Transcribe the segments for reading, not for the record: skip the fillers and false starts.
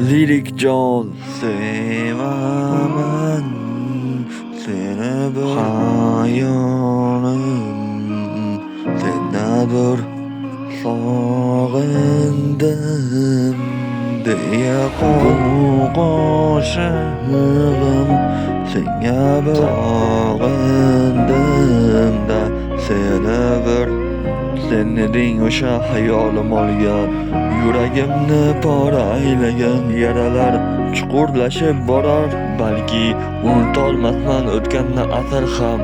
Lirik jon sevaman seni bir hayolim senadir sog'indim deya qo'shig'im senga bir sog'indim da seni bir sen eding o'sha hayolim olgan yuragimni pora aylagan yaralar chuqurlashib borar balki unutolmasman o'tganni asr ham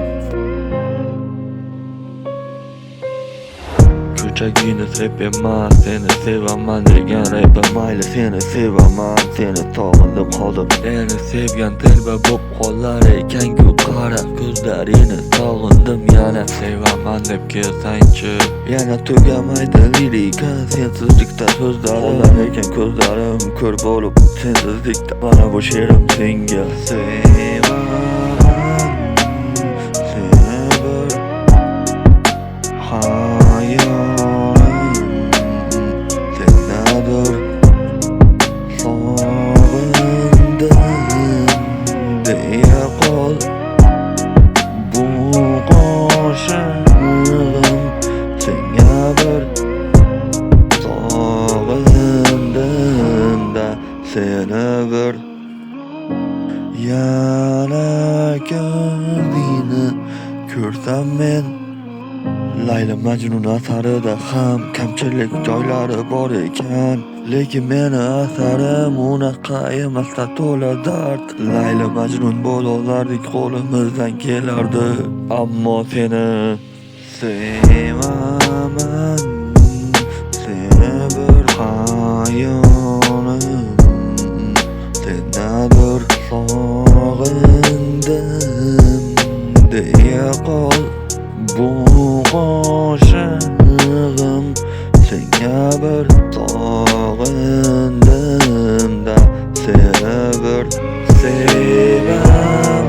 ko'chagini sepaman seni sevaman degan rapim mayli seni sevaman seni sog'indim hozir seni sevgan telba bo'p qolar ekan-ku qara ko'zlaringni sog'indim yana sevaman deb kelsangchi yana tugamaydi lirika sensizlikda so'zlar olar ekan ko'zlarim ko'r bo'lib sensizlikda mana bu she'rim senga sevaman seni bir hayolim senadir sog'indim deya qol bu qo'shig'im senga bir sog'indim da seni bir yana ko'zingni ko'rsam men Layla Majnun asarida ham kamchilik joylari bor ekan lekin meni asarim unaqa emasda to'la dard Layla Majnun bo'lolardik qo'limizdan kelardi ammo seni sevaman seni bir hayolim senadir sog'indim deya qol bu qo'shig'im senga bir sog'indim da seni bir sevaman